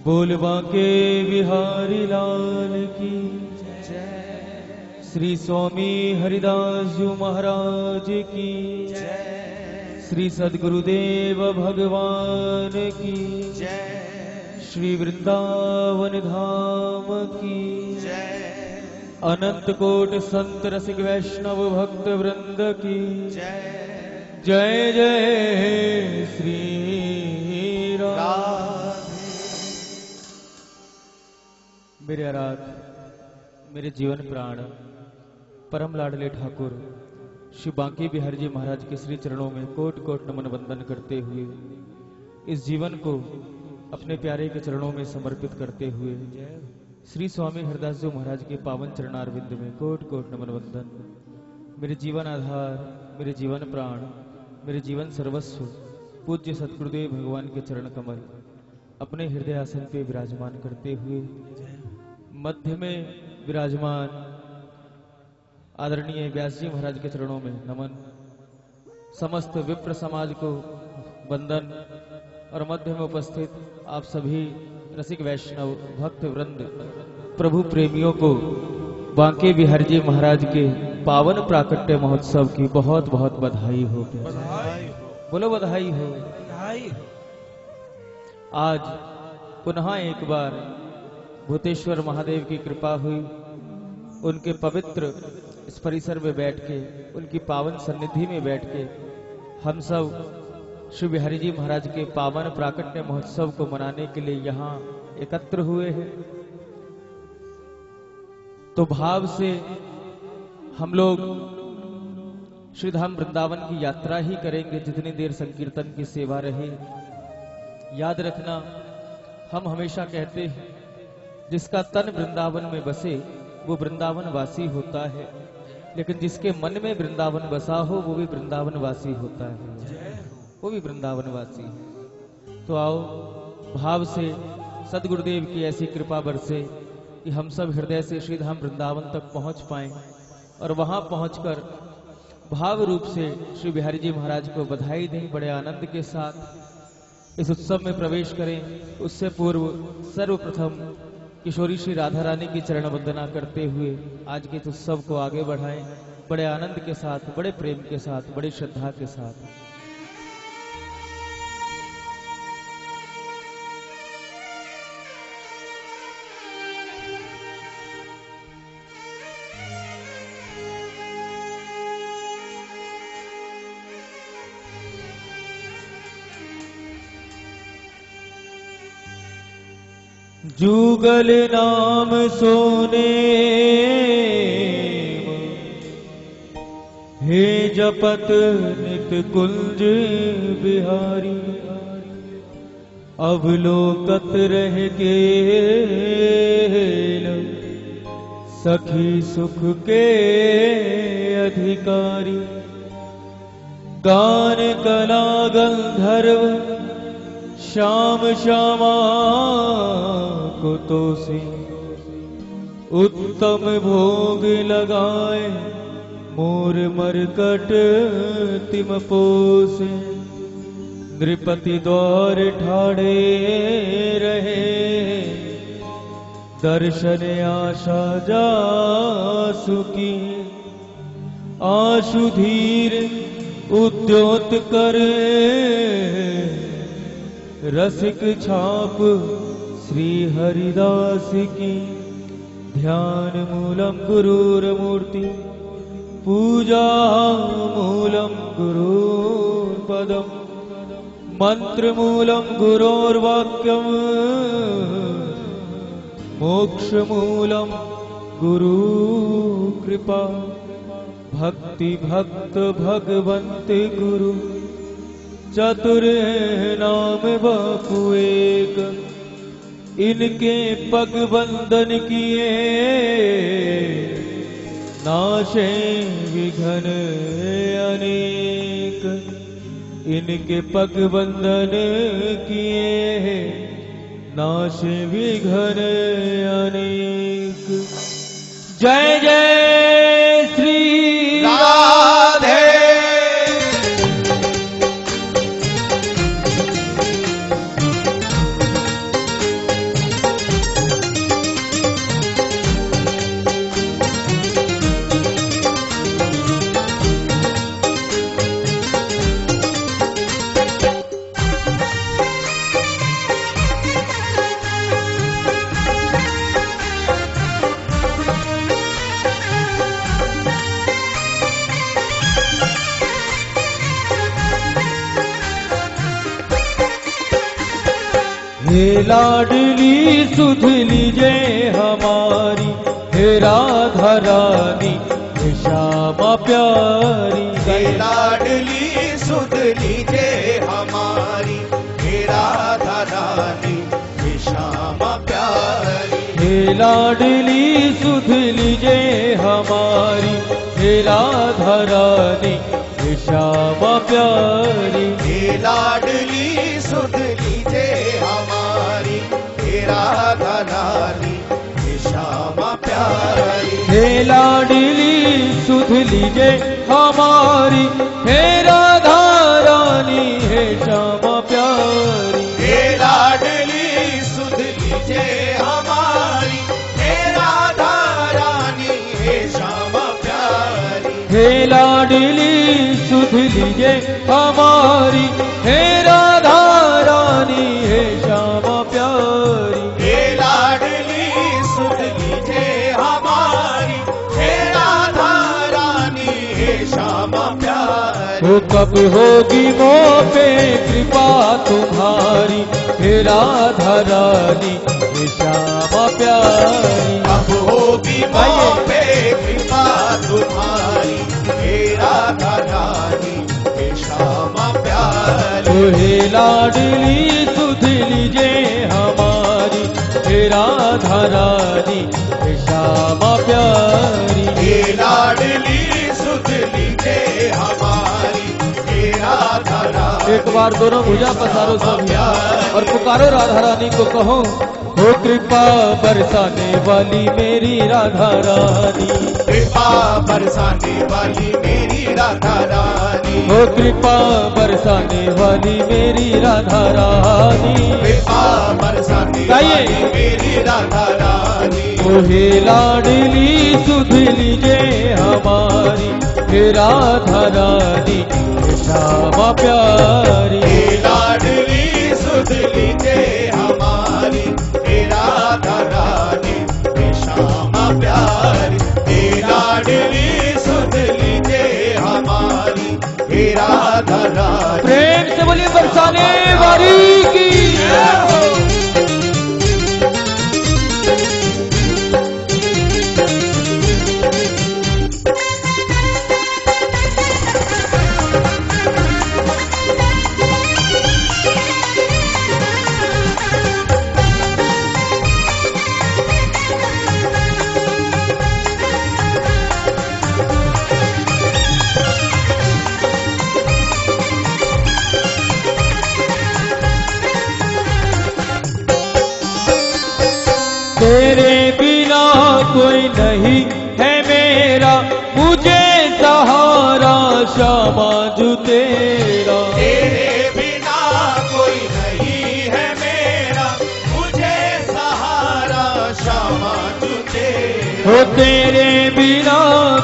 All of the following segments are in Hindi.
बोल बांके बिहारी लाल की जय। श्री स्वामी हरिदास जी महाराज की जय। श्री सद्गुरुदेव भगवान की जय। श्री वृंदावन धाम की जय। अनंत कोट संत रसिक वैष्णव भक्त वृंद की जय। जय जय श्री राम। मेरे आराध, मेरे जीवन प्राण, परम लाडले ठाकुर श्री बांके बिहारी जी महाराज के श्री चरणों में कोट कोट नमन वंदन करते हुए इस जीवन को अपने प्यारे के चरणों में समर्पित करते हुए श्री स्वामी हरिदास जी महाराज के पावन चरणारविंद में कोट कोट नमन वंदन। मेरे जीवन आधार, मेरे जीवन प्राण, मेरे जीवन सर्वस्व पूज्य सतगुरुदेव भगवान के चरण कमल अपने हृदय आसन पे विराजमान करते हुए मध्य में विराजमान आदरणीय व्यास जी महाराज के चरणों में नमन। समस्त विप्र समाज को वंदन और मध्य में उपस्थित आप सभी रसिक वैष्णव भक्त वृंद प्रभु प्रेमियों को बांके बिहारी जी महाराज के पावन प्राकट्य महोत्सव की बहुत बहुत बधाई हो। बोलो बधाई हो। आज पुनः एक बार भूतेश्वर महादेव की कृपा हुई, उनके पवित्र इस परिसर में बैठ के, उनकी पावन सन्निधि में बैठ के हम सब श्री बिहारी जी महाराज के पावन प्राकट्य महोत्सव को मनाने के लिए यहाँ एकत्र हुए हैं। तो भाव से हम लोग श्री धाम वृंदावन की यात्रा ही करेंगे जितनी देर संकीर्तन की सेवा रहे। याद रखना, हम हमेशा कहते हैं जिसका तन वृंदावन में बसे वो वृंदावन वासी होता है, लेकिन जिसके मन में वृंदावन बसा हो वो भी वृंदावन वासी होता है, वो भी वृंदावन वासी है। तो आओ भाव से सदगुरुदेव की ऐसी कृपा बरसे कि हम सब हृदय से श्री धाम वृंदावन तक पहुंच पाएं और वहां पहुंचकर भाव रूप से श्री बिहारी जी महाराज को बधाई दें, बड़े आनंद के साथ इस उत्सव में प्रवेश करें। उससे पूर्व सर्वप्रथम किशोरी श्री राधा रानी की चरण वंदना करते हुए आज के इस उत्सव को आगे बढ़ाएं, बड़े आनंद के साथ, बड़े प्रेम के साथ, बड़ी श्रद्धा के साथ। जुगल नाम सोने हे जपत नित कुंज बिहारी, अवलोकत रह के सखी सुख के अधिकारी। गान कला गंधर्व श्याम श्यामा को तो से उत्तम भोग लगाए, मोर मरकट तिम पोसे। नृपति द्वार ठाड़े रहे, दर्शन आशा जासु की। आशु धीर उद्योत करे, रसिक छाप श्री हरिदास की। ध्यान मूलम गुरुर मूर्ति, पूजा मूलम गुरुर पदम। मंत्र मूलम गुरोर वाक्यम, मोक्ष मूलम गुरु कृपा। भक्ति भक्त भगवंत गुरु, चतुर नाम बापू एक। इनके पग बंधन किए, नाशे विघन अनेक। इनके पग बंधन किए, नाशे विघन अनेक। जय जय श्री राधे। हे लाडली सुध लीजे हमारी, हे राधा रानी, हे श्यामा प्यारी। हे लाडली सुध लीजे हमारी, हे राधा रानी, हे श्यामा प्यारी। हे लाडली सुध लीजे हमारी, हे राधा रानी, हे श्यामा प्यारी। हे लाडली सुध लीजे हमारी, हे राधा रानी, हे श्यामा प्यारी। हे लाडली सुध लीजे हमारी, हे राधा रानी, हे श्यामा प्यारी। हे लाडली सुध लीजे हमारी, हे राधा रानी, हे श्यामा प्यारी। हे लाडली सुध लीजे हमारी, हे राधा रानी, हे श्यामा प्यारी। हे लाडली सुध लीजे हमारी, हे राधा रानी, हे श्यामा प्यारी। वो कब होगी वो पे कृपा तुम्हारी, हे राधा रानी, हे श्यामा प्यारी। अब होगी मोह पे कृपा तुम्हारी, हे राधा रानी, हे श्यामा प्यारी। हे लाडली सुध लीजे हमारी, हे राधा रानी, हे श्यामा प्यारी। हे लाडली सुध लीजे हमारी, हे राधा रानी। एक बार दोनों भुजा पसारो सब और पुकारो राधा रानी को, कहो हो कृपा बरसाने वाली मेरी राधा रानी। कृपा बरसाने वाली मेरी राधा रानी। हो कृपा बरसाने वाली मेरी राधा रानी। कृपा बरसाने वाली मेरी राधा रानी। हे लाडली सुध लीजे हमारी, हे राधा रानी, हे श्यामा प्यारी। हे लाडली सुध लीजे हमारी, हे राधा रानी, हे श्यामा प्यारी। हे लाडली सुध लीजे हमारी, हे राधा रानी। प्रेम से बोलिए बरसाने वाली की। तेरे बिना कोई नहीं है मेरा, मुझे सहारा श्यामा जू तेरा। तेरे बिना कोई नहीं है मेरा, मुझे सहारा श्यामा जू तेरा। हो तेरे बिना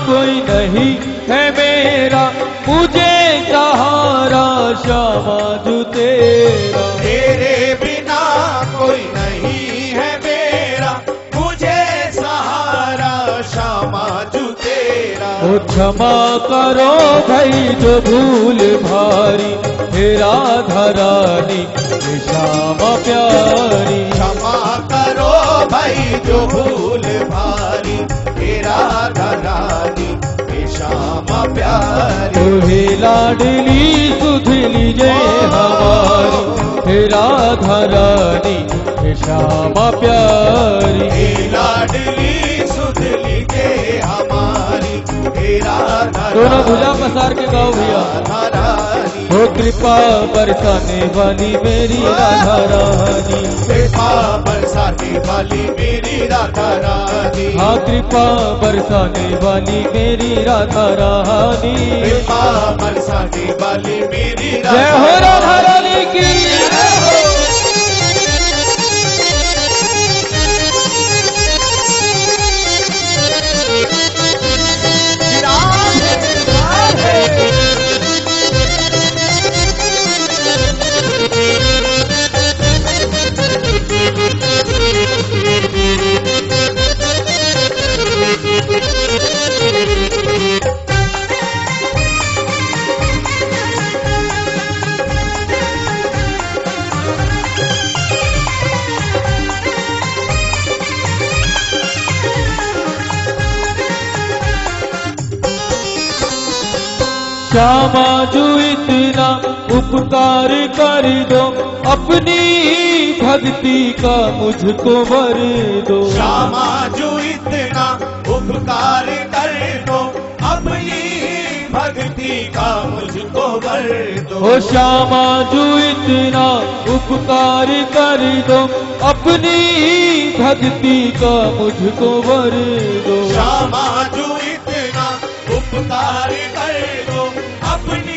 कोई नहीं है मेरा, मुझे सहारा श्यामा जू तेरा। तेरे बिना कोई नहीं है मेरा, मुझे सहारा श्यामा जू तेरा। ओ क्षमा करो भाई जो भूल भारी, हे राधा रानी, हे श्यामा प्यारी। क्षमा करो भाई जो भूल भारी, हे राधा रानी, हे श्यामा प्यारी। हे लाडली सुध लीजे हमारी, हे राधा रानी, हे श्यामा प्यारी। हे लाडली सुध लीजे हमारी, हे राधा दोनों भुजा पसार के गाओ भैया। रानी। हो कृपा बरसाने वाली मेरी राधा रानी। कृपा बरसाने वाली मेरी राधा रानी। हाँ कृपा बरसाने वाली मेरी राधा रानी। कृपा बरसाने वाली मेरी जय हो राधा रानी की। श्यामा जो इतना उपकार कर दो, अपनी भक्ति का मुझको वर दो। श्यामा जो इतना उपकार कर दो, अपनी भक्ति का मुझको वर दो। ओ श्यामा जो इतना उपकार कर दो, अपनी भक्ति का मुझको वर दो। श्यामा जो इतना उपकार कर दो, अपनी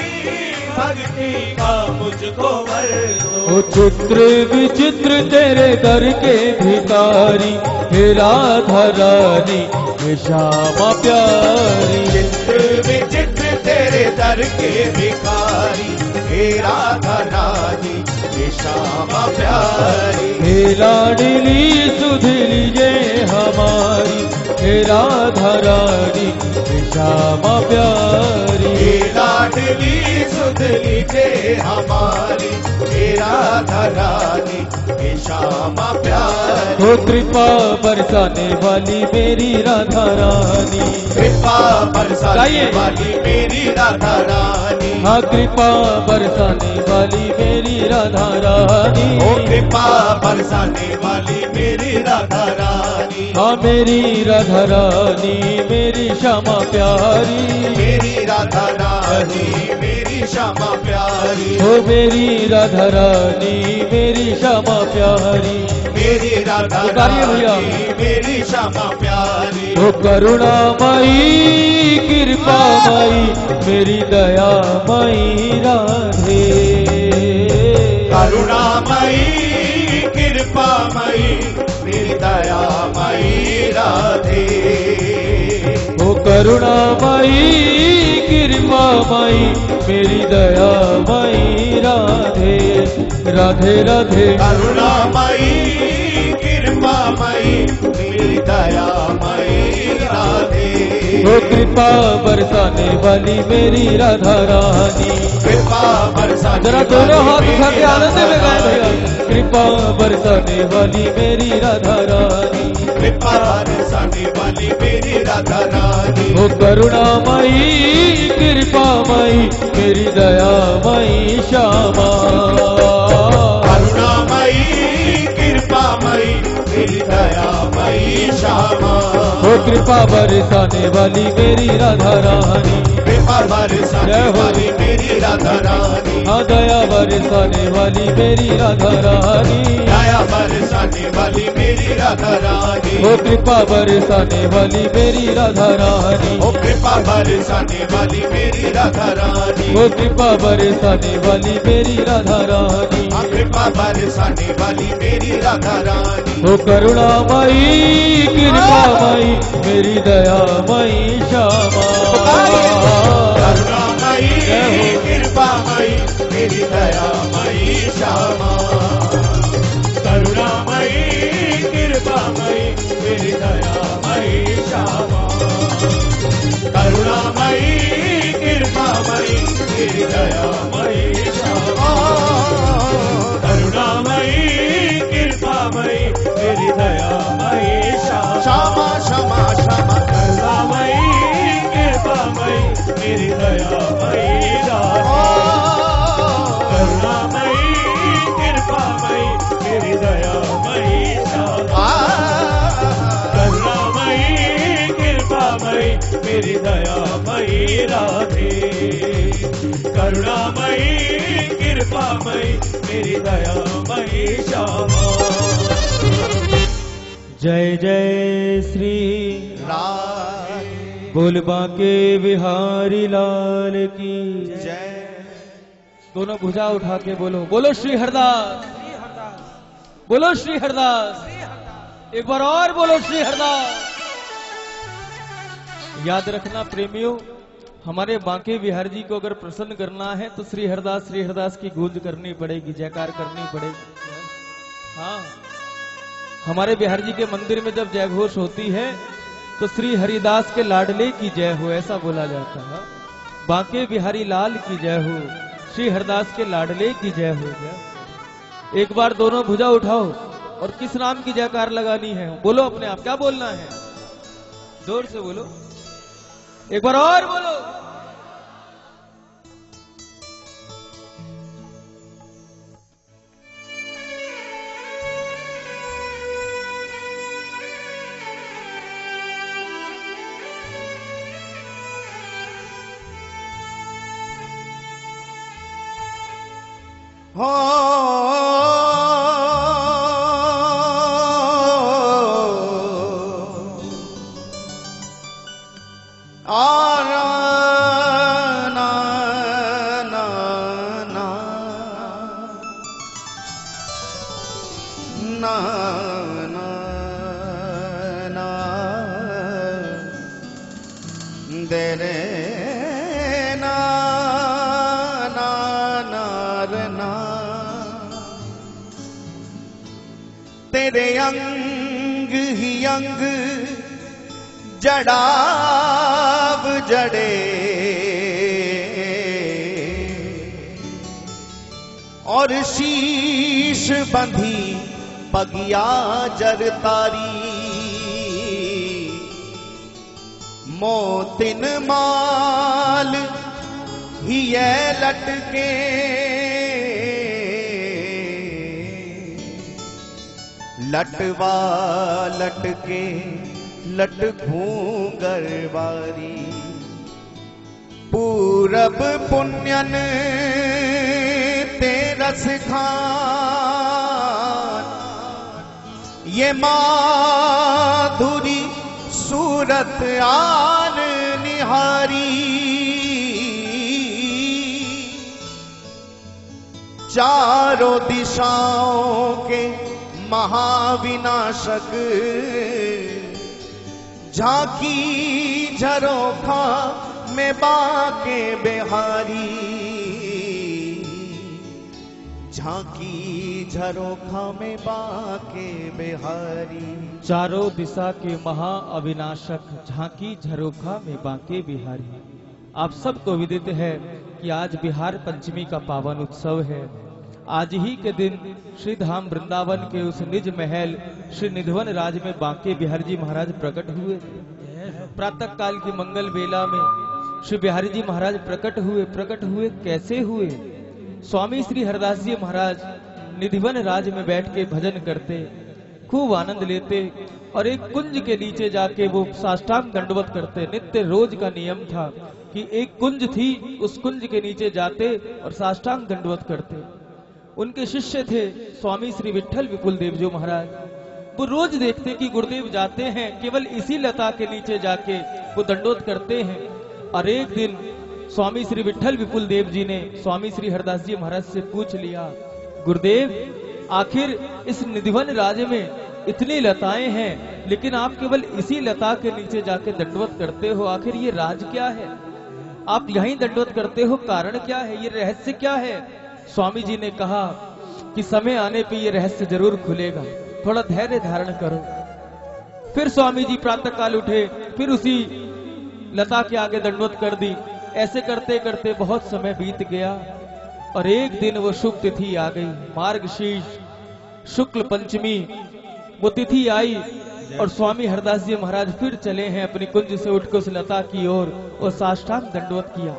भक्ति का मुझको वर दो। ओ चित्र विचित्र तेरे दर के भिखारी, हे राधा रानी हे श्यामा प्यारी। चित्र विचित्र तेरे दर के भिखारी, हे राधा रानी हे श्यामा प्यारी। हे लाडली सुध लीजिए हमारी, हे राधा रानी हे श्यामा प्यारी। हे लाडली सुध लीजिए हमारी, हे राधा रानी हे श्यामा प्यारी। हो कृपा बरसाने वाली मेरी राधा रानी, कृपा बरसाने वाली मेरी राधा रानी। हाँ कृपा बरसाने वाली मेरी राधा रानी। ओ कृपा बरसाने वाली मेरी राधा रानी। हाँ मेरी राधा रानी मेरी श्यामा प्यारी। मेरी राधा रानी मेरी श्यामा प्यारी। हो मेरी राधा रानी मेरी श्यामा प्यारी। मेरी राधा रानी मेरी श्यामा प्यारी। हो करुणामयी कृपामयी मेरी दयामयी राधे। करुणामयी कृपामयी मेरी दयामयी राधे। हो करुणामयी कृपामयी मेरी दयामयी राधे। राधे राधे करुणामयी कृपामयी मेरी दयामयी राधे। हो कृपा बरसाने वाली मेरी राधा रानी। कृपा बरसाने जरा दोनों हाथ उठा के आनंद में गाएं भैया। कृपा बरसाने वाली मेरी राधा रानी। कृपा बरसाने वाली मेरी राधा रानी। हो करुणामयी कृपामयी मेरी दयामयी श्यामा। करुणामयी कृपामयी मेरी दयामयी श्यामा। हो कृपा बरसाने वाली मेरी राधा रानी। कृपा बरसाने वाली मेरी राधा रानी। हाँ दया बरसाने वाली मेरी राधा रानी। दया बरसाने वाली मेरी राधा रानी। हो कृपा बरसाने वाली मेरी राधा रानी। ओ कृपा बरसाने वाली मेरी राधा रानी। हो कृपा बरसाने वाली मेरी राधा रानी। हाँ कृपा बरसाने वाली मेरी राधा रानी। हो करुणामयी कृपामयी मेरी दयामयी श्यामा। करुणामयी कृपामयी मेरी दयामयी श्यामा। करुणामयी कृपामयी मेरी दयामयी श्यामा। करुणामयी कृपामयी मेरी दयामयी श्यामा। करुणामयी कृपामयी मेरी दयामयी श्यामा। श्यामा श्यामा करुणामयी कृपामयी मेरी दयामयी राधा। करुणामयी कृपामयी मेरी दयामयी श्यामा। करुणामयी कृपामयी मेरी दयामयी राधे। करुणामयी कृपामयी मेरी दयामयी श्यामा। जय जय श्री राधे बोल बांके बिहारी लाल की जय। दोनों भुजा उठा के बोलो, बोलो श्री हरदास, बोलो श्री हरदास। एक बार और बोलो श्री हरदास। याद रखना प्रेमियों, हमारे बांके बिहार जी को अगर प्रसन्न करना है तो श्री हरदास की गूंज करनी पड़ेगी, जयकार करनी पड़ेगी। हाँ, हमारे बिहार जी के मंदिर में जब जय घोष होती है तो श्री हरिदास के लाडले की जय हो, ऐसा बोला जाता है। बांके बिहारी लाल की जय हो, श्री हरदास के लाडले की जय हो। जय। एक बार दोनों भुजा उठाओ और किस नाम की जयकार लगानी है बोलो अपने आप, क्या बोलना है? जोर से बोलो, एक बार और बोलो। हो आरा ना ना ना ना ना ना दे रे ना ना ना रे ना तेरे अंग ही अंग जड़ाव जड़े और शीश बंधी पगिया जरतारी मोतिन माल ही ये लटके लटवा लटके लटकूं गरबारी पूरब पुण्यन तेरस खान ये माधुरी सूरत आन निहारी चारों दिशाओं के महाविनाशक झांकी झरोखा में बाके बिहारी झांकी झरोखा में बाके बिहारी चारों दिशा के महा अविनाशक झांकी झरोखा में बांके बिहारी। आप सबको विदित है कि आज बिहार पंचमी का पावन उत्सव है। आज ही के दिन श्री धाम वृंदावन के उस निज महल श्री निधवन राज में बांके बिहारी जी महाराज प्रकट हुए। प्रातः काल की मंगल बेला में श्री बिहारी जी महाराज प्रकट हुए कैसे हुए? स्वामी श्री हरदास जी महाराज निधिवन राज में बैठ के भजन करते, खूब आनंद लेते और एक कुंज के नीचे जाके वो साष्टांग दंडवत करते। नित्य रोज का नियम था कि एक कुंज थी, उस कुंज के नीचे जाते और साष्टांग दंडवत करते। उनके शिष्य थे स्वामी श्री विठल विपुल देव जी महाराज। वो रोज देखते कि गुरुदेव जाते हैं, केवल इसी लता के नीचे जाके वो दंडोत करते हैं। और एक दिन स्वामी श्री विठल विपुल देव जी ने स्वामी श्री हरदास जी महाराज से पूछ लिया, गुरुदेव आखिर इस निधिवन राज्य में इतनी लताएं हैं, लेकिन आप केवल इसी लता के नीचे जाके दंडवत करते हो, आखिर ये राज क्या है? आप यहीं दंडवत करते हो, कारण क्या है, ये रहस्य क्या है? स्वामी जी ने कहा कि समय आने पे ये रहस्य जरूर खुलेगा, थोड़ा धैर्य धारण करो। फिर स्वामी जी प्रातः काल उठे, फिर उसी लता के आगे दंडवत कर दी। ऐसे करते करते बहुत समय बीत गया और एक दिन वो शुभ तिथि आ गई, मार्गशीर्ष शुक्ल पंचमी। वो तिथि आई और स्वामी हरदास जी महाराज फिर चले हैं अपनी कुंज से उठ कर उस लता की ओर और साष्टांग दंडवत किया।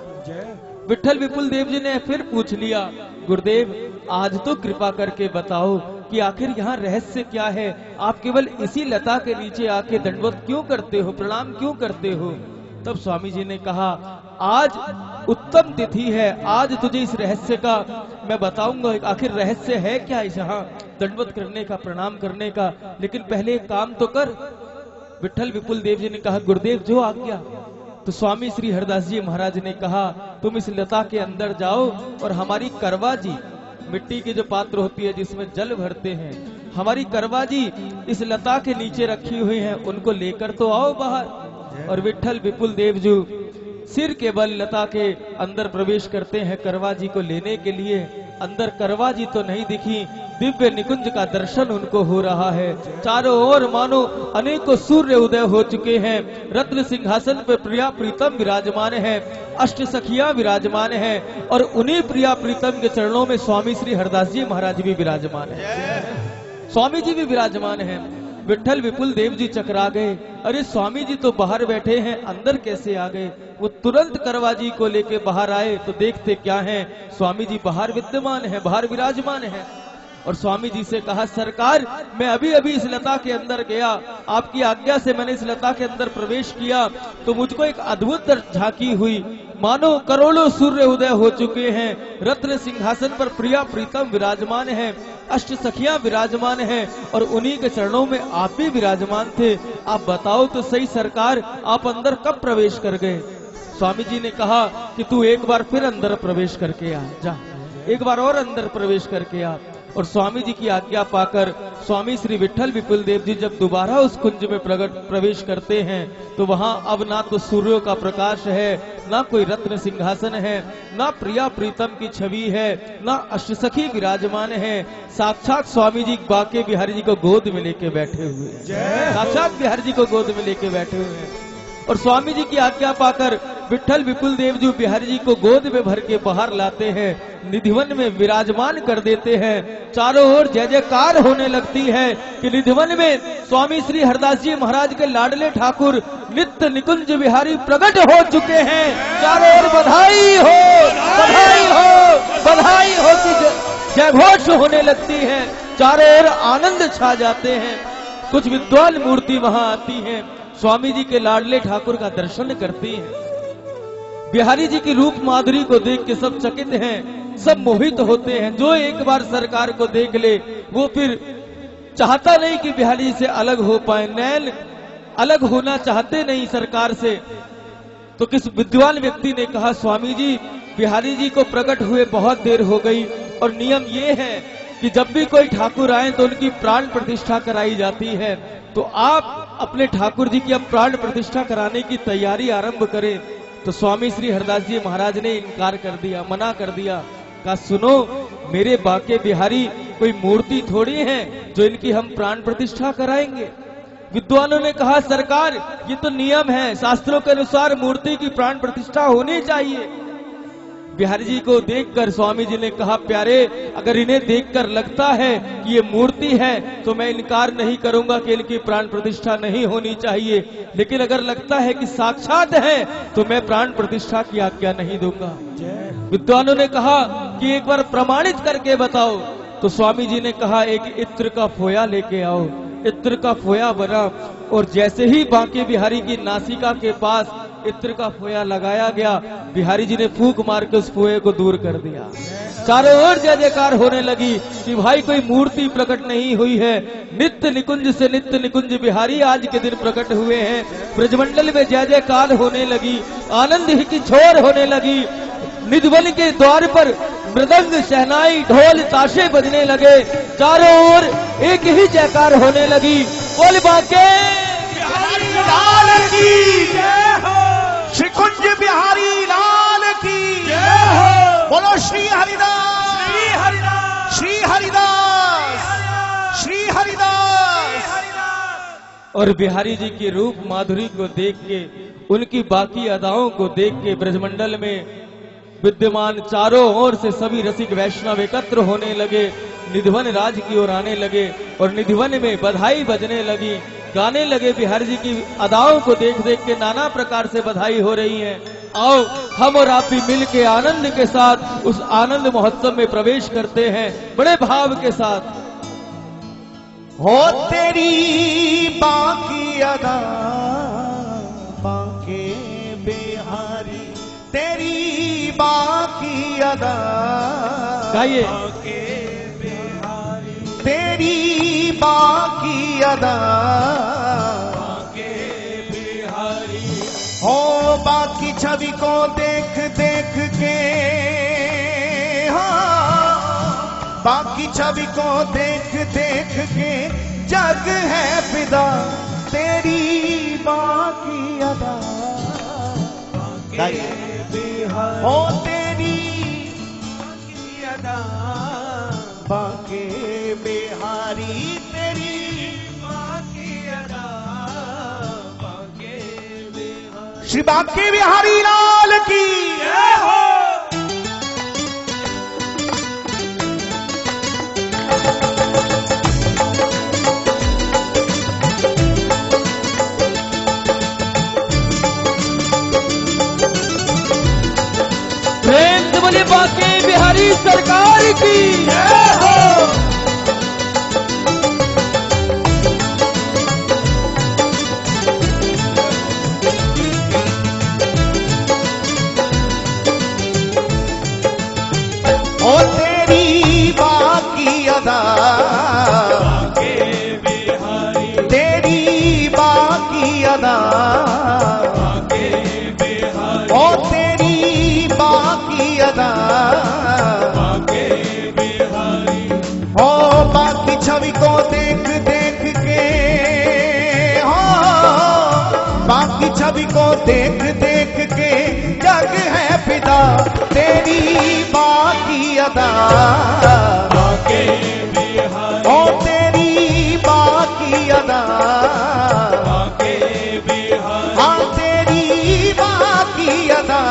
विठल विपुल देव जी ने फिर पूछ लिया, गुरुदेव आज तो कृपा करके बताओ कि आखिर यहाँ रहस्य क्या है? आप केवल इसी लता के नीचे आके दंडवत क्यों करते हो, प्रणाम क्यों करते हो? तब स्वामी जी ने कहा, आज उत्तम तिथि है, आज तुझे इस रहस्य का मैं बताऊंगा, आखिर रहस्य है क्या इस यहाँ दंडवत करने का, प्रणाम करने का, लेकिन पहले एक काम तो कर। विठल विपुल देव जी ने कहा, गुरुदेव जो आज्ञा। तो स्वामी श्री हरदास जी महाराज ने कहा, तुम इस लता के अंदर जाओ और हमारी करवा जी, मिट्टी की जो पात्र होती है जिसमें जल भरते हैं, हमारी करवा जी इस लता के नीचे रखी हुई हैं, उनको लेकर तो आओ बाहर। और विठल विपुल देव जी सिर के बल लता के अंदर प्रवेश करते हैं करवा जी को लेने के लिए। अंदर करवा जी तो नहीं दिखी, दिव्य निकुंज का दर्शन उनको हो रहा है। चारों ओर मानो अनेकों सूर्य उदय हो चुके हैं। रत्न सिंहासन पर प्रिया प्रीतम विराजमान है, अष्ट सखियां विराजमान है और उन्हीं प्रिया प्रीतम के चरणों में स्वामी श्री हरदास जी महाराज भी विराजमान है, स्वामी जी भी विराजमान है। विठल विपुल देव जी चकरा गए, अरे स्वामी जी तो बाहर बैठे हैं, अंदर कैसे आ गए? वो तुरंत करवा जी को लेके बाहर आए तो देखते क्या है, स्वामी जी बाहर विद्यमान है, बाहर विराजमान है। और स्वामी जी से कहा, सरकार मैं अभी अभी इस लता के अंदर गया, आपकी आज्ञा से मैंने इस लता के अंदर प्रवेश किया तो मुझको एक अद्भुत झांकी हुई। मानो करोड़ों सूर्य उदय हो चुके हैं। रत्न सिंहासन पर प्रिया प्रीतम विराजमान है, अष्ट सखियां विराजमान हैं और उन्हीं के चरणों में आप भी विराजमान थे। आप बताओ तो सही सरकार, आप अंदर कब प्रवेश कर गए? स्वामी जी ने कहा कि तू एक बार फिर अंदर प्रवेश करके आ जा, एक बार और अंदर प्रवेश करके आ। और स्वामी जी की आज्ञा पाकर स्वामी श्री विठल विपुल देव जी जब दोबारा उस कुंज में प्रवेश करते हैं तो वहां अब ना तो सूर्यों का प्रकाश है, ना कोई रत्न सिंहासन है, ना प्रिया प्रीतम की छवि है, ना अष्टसखी विराजमान है। साक्षात स्वामी जी बाके बिहारी जी को गोद में लेके बैठे हुए हैं, साक्षात बिहारी जी को गोद में लेके बैठे हुए हैं। और स्वामी जी की आज्ञा पाकर विठल विपुल देव जी बिहारी जी को गोद में भर के बाहर लाते हैं, निधिवन में विराजमान कर देते हैं। चारों ओर जय जयकार होने लगती है कि निधिवन में स्वामी श्री हरदास जी महाराज के लाडले ठाकुर नित्य निकुंज बिहारी प्रकट हो चुके हैं। चारों ओर बधाई हो, बधाई हो, बधाई हो की जय घोष होने लगती है। चारों ओर आनंद छा जाते हैं। कुछ विद्वान मूर्ति वहां आती हैं, स्वामी जी के लाडले ठाकुर का दर्शन करती हैं। बिहारी जी की रूप माधुरी को देख के सब चकित हैं, सब मोहित होते हैं। जो एक बार सरकार को देख ले वो फिर चाहता नहीं कि बिहारी जी से अलग हो पाए, नैन अलग होना चाहते नहीं सरकार से। तो किस विद्वान व्यक्ति ने कहा, स्वामी जी बिहारी जी को प्रकट हुए बहुत देर हो गई और नियम ये है कि जब भी कोई ठाकुर आए तो उनकी प्राण प्रतिष्ठा कराई जाती है, तो आप अपने ठाकुर जी की अब प्राण प्रतिष्ठा कराने की तैयारी आरंभ करें। तो स्वामी श्री हरदास जी महाराज ने इनकार कर दिया, मना कर दिया। कहा सुनो, मेरे बाके बिहारी कोई मूर्ति थोड़ी है जो इनकी हम प्राण प्रतिष्ठा कराएंगे। विद्वानों ने कहा सरकार ये तो नियम है, शास्त्रों के अनुसार मूर्ति की प्राण प्रतिष्ठा होनी चाहिए। बिहारी जी को देखकर स्वामी जी ने कहा, प्यारे अगर इन्हें देखकर लगता है कि ये मूर्ति है तो मैं इनकार नहीं करूंगा कि इनकी प्राण प्रतिष्ठा नहीं होनी चाहिए, लेकिन अगर लगता है कि साक्षात है तो मैं प्राण प्रतिष्ठा की आज्ञा नहीं दूंगा। विद्वानों ने कहा कि एक बार प्रमाणित करके बताओ। तो स्वामी जी ने कहा एक इत्र का फोया लेके आओ। इत्र का फोया बना और जैसे ही बांके बिहारी की नासिका के पास इत्र का फोया लगाया गया, बिहारी जी ने फूंक मार के उस फोये को दूर कर दिया। चारों ओर जय जयकार होने लगी कि भाई कोई मूर्ति प्रकट नहीं हुई है, नित्य निकुंज से नित्य निकुंज बिहारी आज के दिन प्रकट हुए हैं। ब्रजमंडल में जय जयकार होने लगी, आनंद ही की छोर होने लगी। निधिवन के द्वार पर मृदंग शहनाई ढोल ताशे बजने लगे। चारों ओर एक ही जयकार होने लगी, बोल बाके बिहारी लाल की जय हो, श्री कुंज बिहारी लाल की जय हो। बोलो श्री हरिदास, श्री हरिदास, श्री हरिदास, श्री हरिदास। और बिहारी जी की रूप माधुरी को देख के, उनकी बाकी अदाओं को देख के ब्रजमंडल में विद्यमान चारों ओर से सभी रसिक वैष्णव एकत्र होने लगे, निधिवन राज की ओर आने लगे और निधिवन में बधाई बजने लगी, गाने लगे। बिहारी जी की अदाओं को देख देख के नाना प्रकार से बधाई हो रही है। आओ हम और आप भी मिल के आनंद के साथ उस आनंद महोत्सव में प्रवेश करते हैं बड़े भाव के साथ। हो तेरी बाकी अदा बाके बिहारी, तेरी बाकी अदा गाइए। बाके बिहारी, तेरी बाकी अदा बाके बिहारी। हो बाकी छवि को देख देख के, हाँ बाकी छवि को देख देख के जग है फिदा, तेरी बाकी अदा बाके बिहारी। हो तेरी बाकी अदा बाके बिहारी, तेरी बाकी अदा बाके बिहारी। श्री बाके बिहारी लाल की जय हो। प्रेम से बोले बाके बिहारी सरकार की जय हो। को देख देख के जग है फिदा, तेरी बाकी अदा बाके बिहारी, ओ तेरी बाकी अदा बाके बिहारी, हाँ तेरी बाकी अदा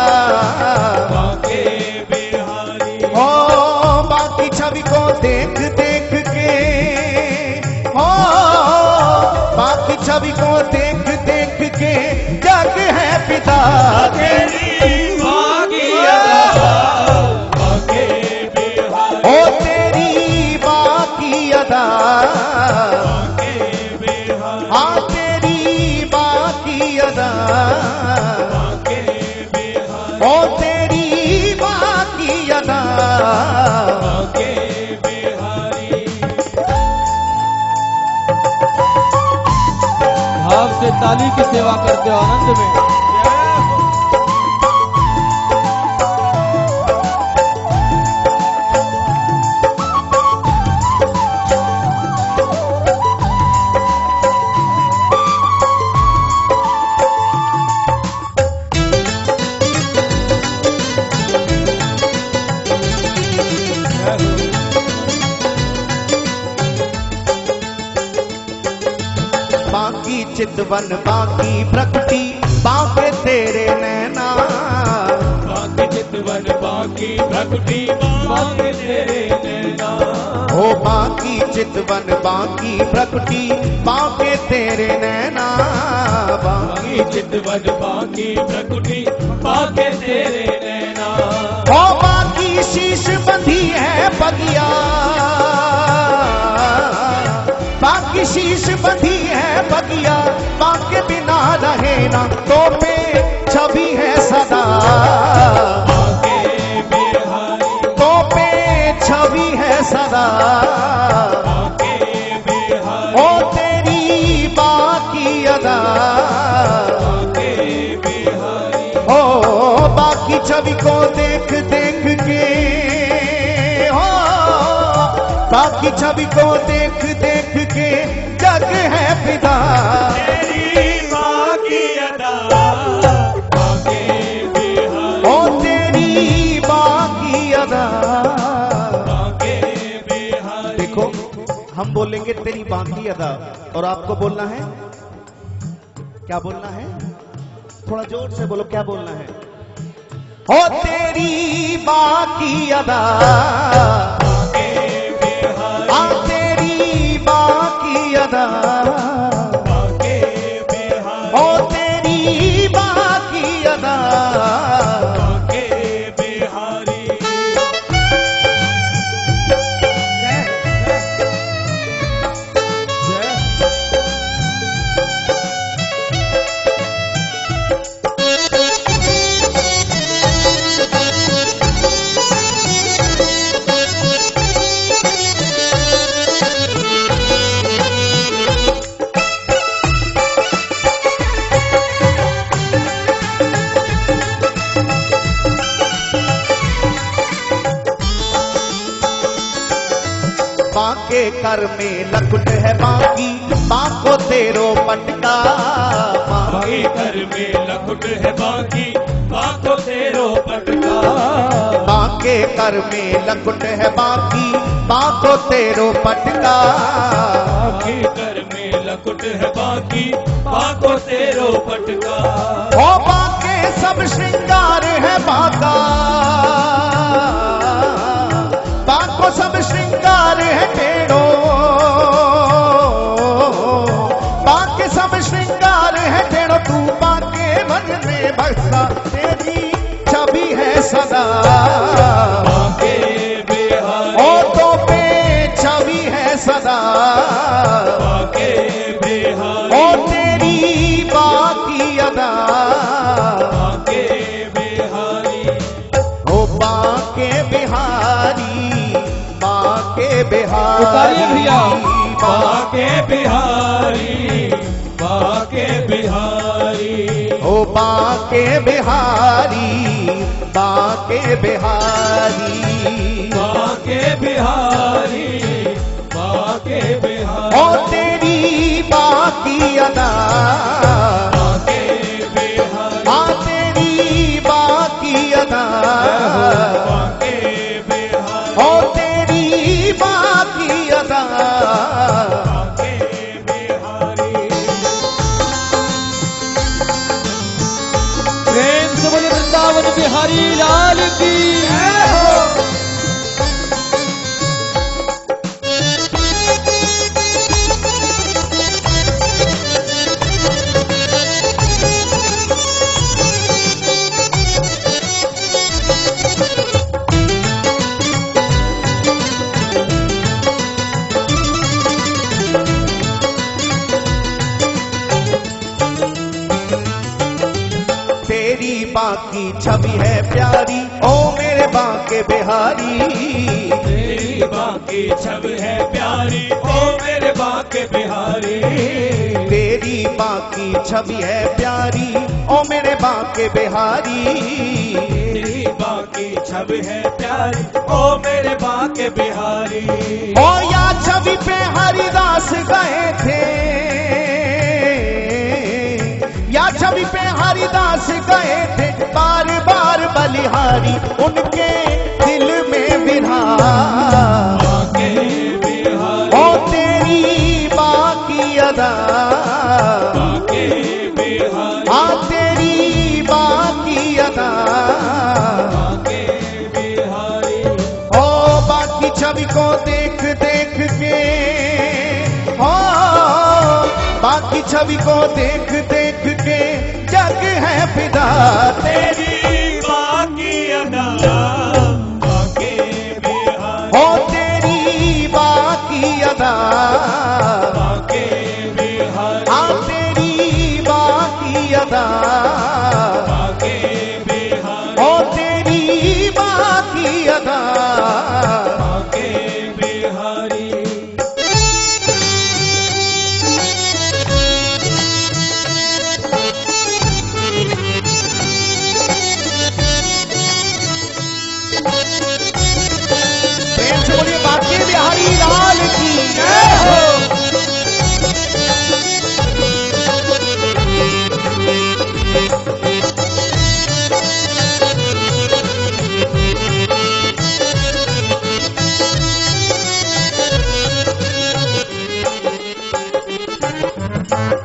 बाके बिहारी, ओ बाकी छवि को देख देख के, ओ बाकी छवि को देख देख के जग है पिता, तेरी बाकी अदा बाके बिहारी, ओ तेरी बाकी अदा बाके बिहारी, हाँ तेरी बाकी अदा बाके बिहारी, ओ तेरी बाकी अदा बाके बिहारी। भाव से ताली की सेवा करते हो आनंद में। बाकी चितवन बाकी प्रकृति बाके तेरे नैना, बाकी चितवन बाकी प्रकृति बाके तेरे नैना, ओ बाकी चितवन बाकी प्रकृति बाके तेरे नैना, बाकी बाकी चितवन बाकी प्रकृति बाके तेरे नैना, ओ बाकी शीश बंधी है बगिया, बाकी शीश बंधी है बगिया, बाके बिना रहे ना तो पे छवि है सदा, बाके बिहारी, तो पे छवि है सदा, बाके बिहारी, ओ तेरी बाकी अदा, बाके बिहारी, ओ बाकी छवि को देख देख के, हो बाकी छवि को देख देख के जग है फिदा, तेरी बाकी अदा बाके बिहारी, ओ तेरी बाकी अदा। बाके बिहारी। देखो हम बोलेंगे तेरी बाकी अदा और आपको बोलना है, क्या बोलना है? थोड़ा जोर से बोलो, क्या बोलना है? ओ तेरी बाकी अदा, बाके बिहारी, आ तेरी बाकी अदा, बाके बिहारी, ओ तेरी बाकी अदा, बाके बिहारी। बाके कर में लकुट है बाकी, बाको तेरो पटका, बाकी कर में लकुट है बाकी, बाको तेरो पटका, बाके कर में लकुट है बाकी, बाको तेरो पटका, बाकी कर में लकुट है बाकी, बाको तेरो पटका, ओ बाके सब श्रृंगार है बाका, बाको सब श्रृंगार है टेढ़ो, बाके सब श्रृंगार है टेढ़ो, तू बाके मन में बसा, तेरी छवि है सदा, बाके बिहारी, ओ तो पे छवि है सदा, बाके बिहारी, ओ तेरी बाकी अदा, बाके बिहारी, ओ बाके बिहारी, बाके बिहारी, उतारिए भैया। बाके बिहारी, बाके बिहारी, ओ बाके बिहारी, बाके बिहारी, बाके बिहारी, बाके बिहारी, ओ तेरी बाकी अदा, बाके बिहारी, बाकी छवि है प्यारी ओ मेरे बांके बिहारी। तेरी बाकी छवि है प्यारी ओ मेरे बांके बिहारी। तेरी बाकी छवि है प्यारी ओ मेरे बांके बिहारी। तेरी बाकी छवि है प्यारी ओ मेरे बांके बिहारी। ओ या छवि पे हरिदास गए थे, या छवि पे हरिदास गए थे बार बार बलिहारी। उनके दिल में विरहा बांके बिहारी। ओ तेरी बाकी अदा बांके बिहारी। हाँ तेरी बाकी अदा बांके बिहारी। ओ बाकी छवि को देख देख के ओ बाकी छवि को देख देख के जग है फिदा। तेरी बाकी अदा बांके बिहारी। ओ तेरी बाकी अदा बांके बिहारी। हाँ तेरी बाकी अदा बांके बिहारी। ओ तेरी बाकी अदा। बांके बिहारी। प्रेम से बोलिए बांके बिहारी लाल की जय हो।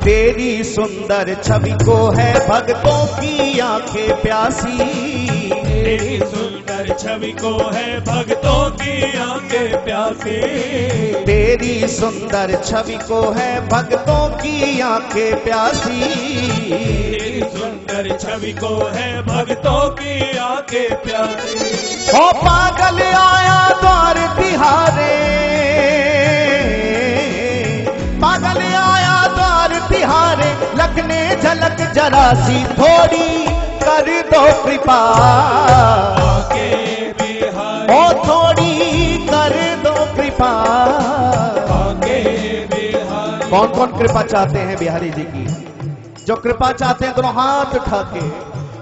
तेरी सुंदर छवि को है भक्तों की आंखें प्यासी। तेरी सुंदर छवि को है भक्तों की आंखें प्यासी। तेरी सुंदर छवि को है भक्तों की आंखें प्यासी। तेरी सुंदर छवि को है भक्तों की आंखें प्यासी। ओ पागल आया द्वार तिहारे, पागल आया द्वार तिहारे लगने झलक जरा सी थोड़ी कर दो कृपा। बांके बिहारी। ओ थोड़ी कर दो कृपा। बांके बिहारी। कौन कौन कृपा चाहते हैं बिहारी जी की? जो कृपा चाहते हैं दोनों हाथ उठा के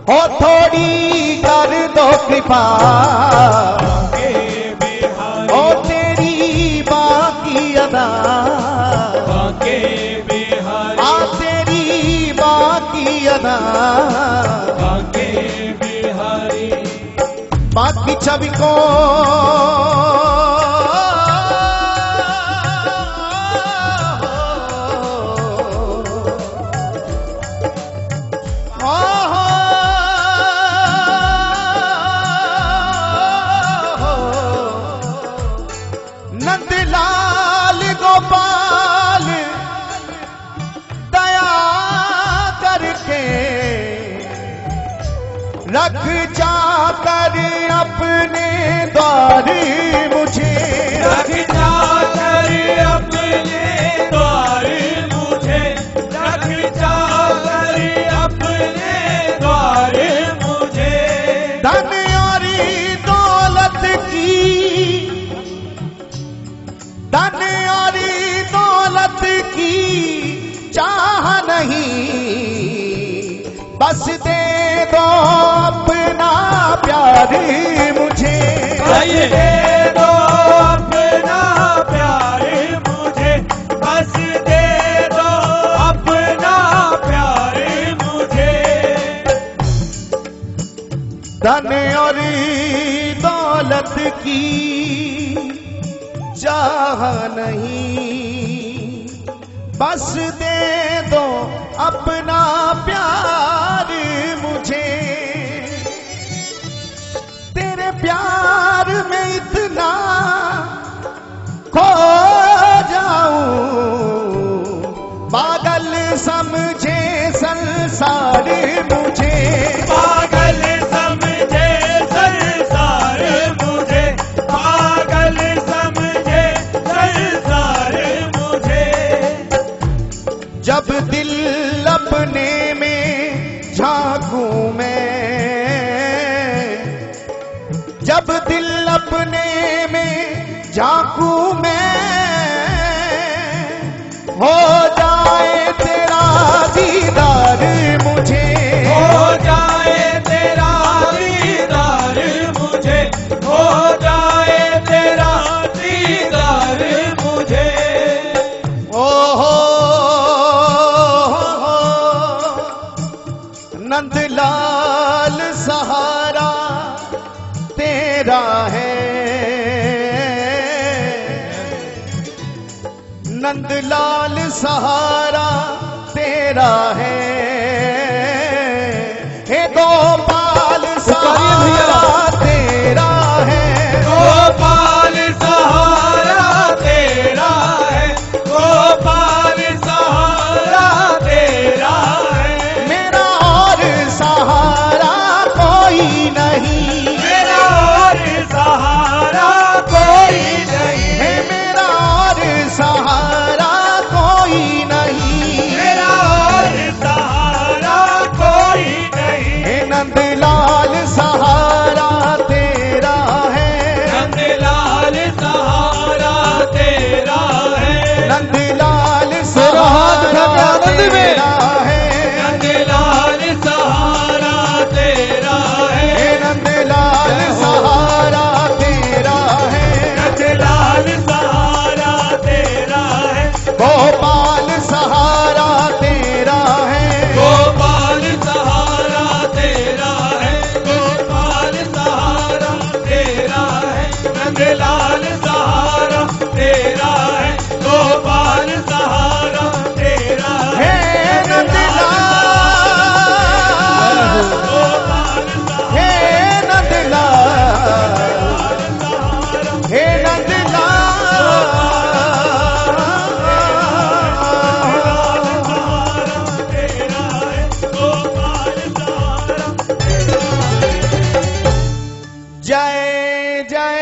ओ थोड़ी कर दो कृपा। बांके बिहारी। ओ तेरी बाकी अदा बांके बिहारी। आ तेरी बाकी अदा बांके बिहारी। बाकी छवि को नंदलाल गोपाल दया करके रख जाकर अपने द्वार मुझे। रख जाकर अपने द्वार मुझे। रख जाकर अपने द्वार मुझे। धन और दौलत की, धन और दौलत की चाह नहीं, बस दे दो अपना प्यार मुझे। बस दे दो अपना प्यार मुझे। बस दे दो अपना प्यार मुझे। धन और दौलत की चाह नहीं, बस दे दो अपना प्यार मुझे। तेरे प्यार में इतना खो जाऊं पागल समझे संसार मुझे। पागल समझे संसार मुझे। पागल समझे संसार मुझे। जब दिल अपने में झांकूं मैं झांकू मैं हो जाए तेरा दीदार मुझे, हो जाए तेरा दीदार मुझे, हो जाए तेरा दीदार मुझे। ओ हो नंदलाल सहारा तेरा है, नंदलाल सहारा तेरा है, हे गोपाल सहारा तेरा है, गोपाल सहारा तेरा है, गोपाल सहारा तेरा है। मेरा और सहारा कोई नहीं, मेरा और सहारा कोई नहीं, है मेरा और सहारा कोई नहीं, मेरा और सहारा कोई नहीं। हे नंदलाल सहारा तेरा है, नंदलाल सहारा तेरा है, नंदलाल सहारा तेरा है, नंदलाल सहारा तेरा है, हे नंदलाल सहारा तेरा है, नंदलाल सहारा तेरा है, गोपाल सहारा तेरा है, गोपाल सहारा तेरा है, गोपाल सहारा तेरा है, नंदलाल सहारा तेरा है, गोपाल सहारा तेरा है, हे नंदलाल, हे नंदलाल, हे जय जय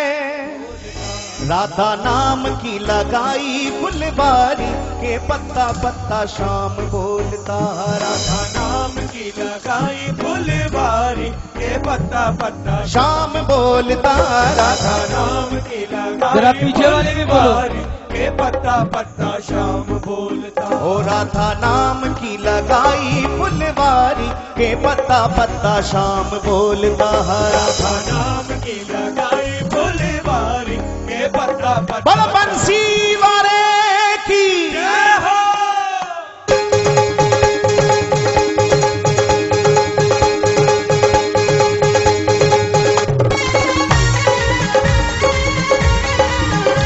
राधा नाम की लगाई फुलवारी के पत्ता पत्ता शाम बोलता, राधा नाम की लगाई फुलवारी के पत्ता पत्ता शाम बोलता, राधा नाम की लगाई जरा पीछे वाले भी बोलो। फुलवारी के पत्ता पत्ता शाम बोलता। ओ राधा नाम की लगाई फुलवारी के पत्ता पत्ता शाम बोलता, राधा नाम की लगाई फुलवारी के पत्ता पत्ता बल बंसी वाले की जय हो।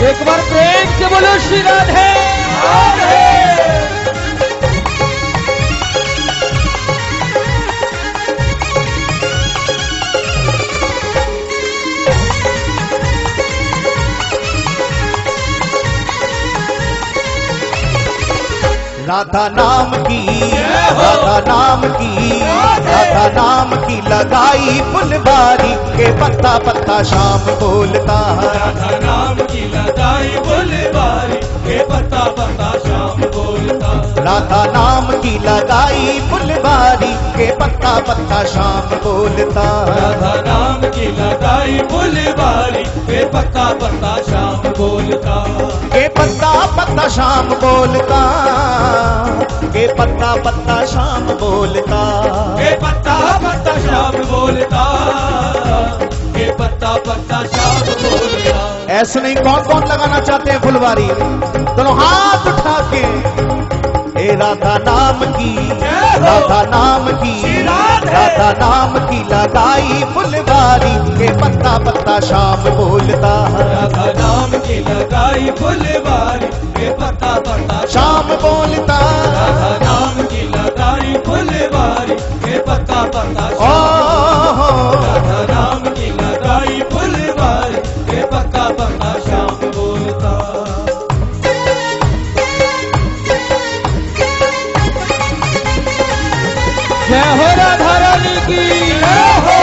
एक बार प्रेम से बोलो श्री राधे राधे। राधा नाम की, राधा नाम की, राधा नाम की लगाई फुलवारी के पत्ता पत्ता शाम बोलता, राधा नाम की लगाई फुलवारी के पत्ता पत्ता शाम बोलता, राधा नाम की लगाई फुलवारी के पत्ता पत्ता शाम बोलता, राधा नाम की लगाई फुलवारी के पत्ता पत्ता शाम बोलता, के पत्ता पत्ता शाम बोलता, के पत्ता पत्ता शाम बोलता, के पत्ता पत्ता शाम बोलता, के पत्ता पत्ता शाम बोलता। ऐसे नहीं कौन कौन लगाना चाहते हैं फुलवारी, दोनों हाथ उठा के, ए राधा नाम की, राधा नाम की, राधा नाम की लगाई फुलवारी के पत्ता पत्ता शाम बोलता, राधा नाम की लगाई फुलवारी के पत्ता पत्ता शाम बोलता, राधा नाम की लगाई फुलवारी के पत्ता पत्ता ओ हो राधा नाम की लगाई फुलवारी के पत्ता पत्ता शाम बोलता। जय हो राधा रानी की जय हो।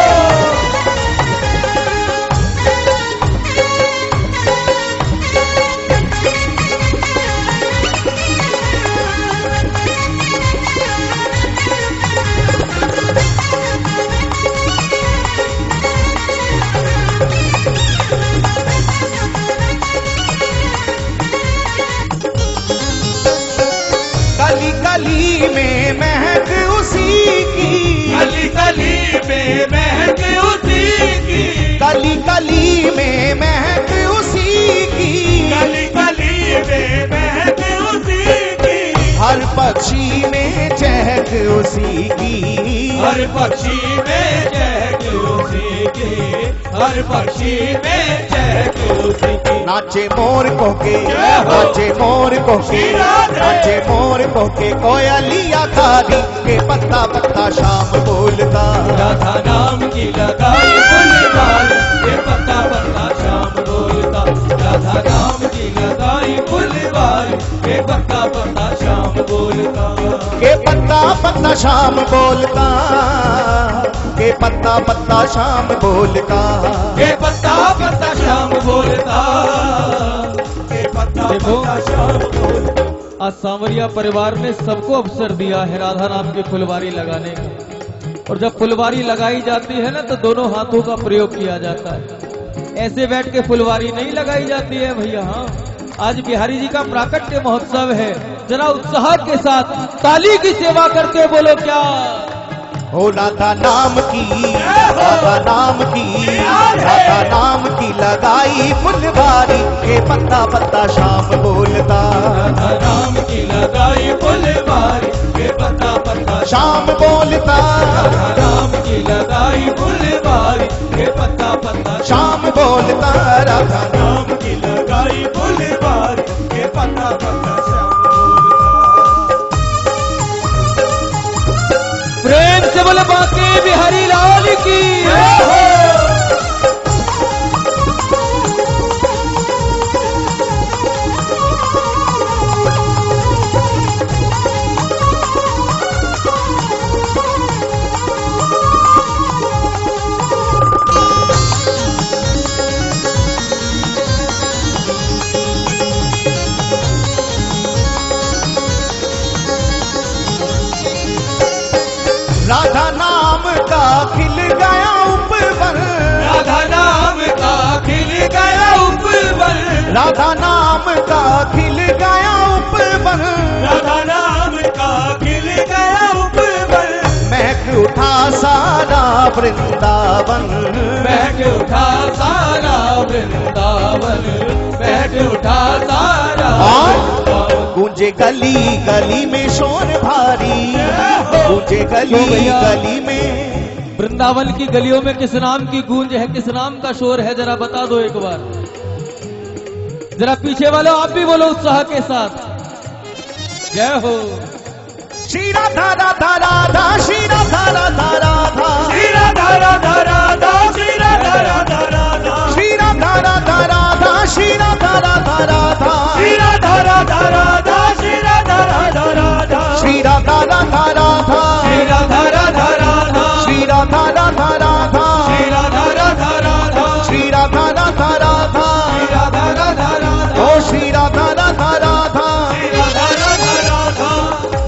में महक उसी की, गली गली में महक उसी की, गली गली में महक उसी की, गली गली में महक उसी की, हर पक्षी में चहक उसी की, हर पक्षी में चहक उसी की, हर पक्षी में चहक उसी की। नाचे मोर कोके, नाचे मोर कोके, नाचे मोर कोके, कोयलिया खारी के पत्ता पत्ता शाम बोलता। राधा नाम की लगाई फुलवारी के पत्ता पत्ता शाम बोलता, राधा नाम की लगाई फुलवारी के पत्ता पत्ता शाम बोलता, के पत्ता पत्ता शाम बोलता, के पत्ता पत्ता शाम बोलता, के पत्ता पत्ता शाम बोलता, के पत्ता पत्ता शाम बोलता। आज सांवरिया परिवार ने सबको अवसर दिया है राधा नाम की फुलवारी लगाने का, और जब फुलवारी लगाई जाती है ना तो दोनों हाथों का प्रयोग किया जाता है, ऐसे बैठ के फुलवारी नहीं लगाई जाती है भैया। हाँ, आज बिहारी जी का प्राकट्य महोत्सव है, जरा उत्साह के साथ ताली की सेवा करके बोलो क्या। ओ राधा नाम की, राधा नाम की, राधा नाम की लगाई फुलवारी के पत्ता पत्ता शाम बोलता, राधा नाम की लगाई फुलवारी के पत्ता पत्ता शाम बोलता, राधा नाम की लगाई फुलवारी के पत्ता पत्ता शाम बोलता, राधा नाम की लगाई फुलवारी के पत्ता पत्ता शाम बोलता। प्रेम से बोले बाकी बिहारी लाल की। राधा नाम का खिल गया उपवन, राधा नाम का खिल गया उपवन, राधा नाम का खिल गया उपवन, राधा नाम का खिल गया उपवन, महक उठा सारा वृंदावन, महक उठा सारा वृंदावन, महक उठा सारा वृंदावन। गूंजे गली गली में शोर भारी, गूंजे गली गली में। वृंदावन की गलियों में किस नाम की गूंज है, किस नाम का शोर है, जरा बता दो एक बार। जरा पीछे वालों आप भी बोलो उत्साह के साथ, जय हो। श्री राधा राधा राधा, श्री राधा राधा राधा, श्री राधा राधा राधा, श्री राधा राधा राधा, श्री राधा राधा राधा, श्री राधा राधा राधा, श्री राधा राधा राधा, श्री राधा राधा राधा, श्री राधा राधा राधा, श्री राधा राधा राधा, श्री राधा राधा राधा, श्री राधा राधा राधा, श्री राधा राधा राधा, श्री राधा राधा राधा, ओ श्री राधा राधा राधा। श्री राधा राधा राधा।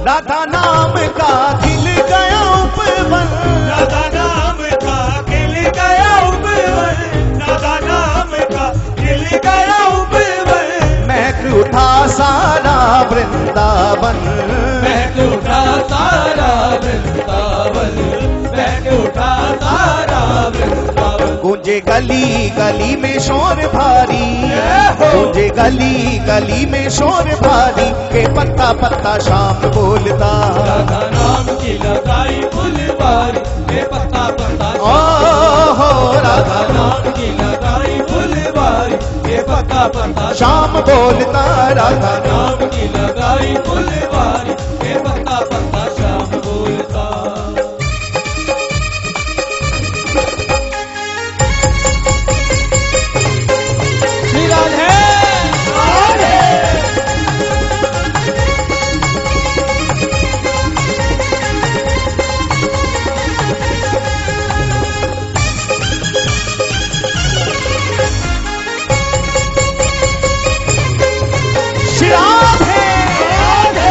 राधा नाम का खिल गया उपवन, राधा नाम का खिल गया उपवन, राधा नाम का खिल गया उपवन, महक उठा सारा वृंदावन, महक उठा सारा वृंदावन, महक उठा सारा वृंदावन। गूंजे गली गली में शोर भारी, गूंजे गली गली में शोर भारी के पत्ता पत्ता शाम बोलता। राधा नाम की लगाई फुलवारी के पत्ता पत्ता ओहो राधा नाम की लगाई फुलवारी के पत्ता पत्ता शाम बोलता, राधा नाम की लगाई फुलवारी के पत्ता पत्ता शाम बोलता। श्री राधे श्री राधे,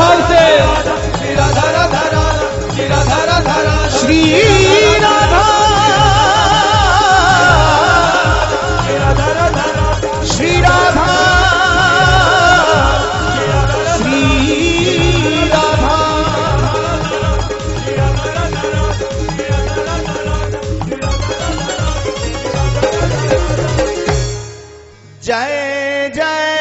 जय जय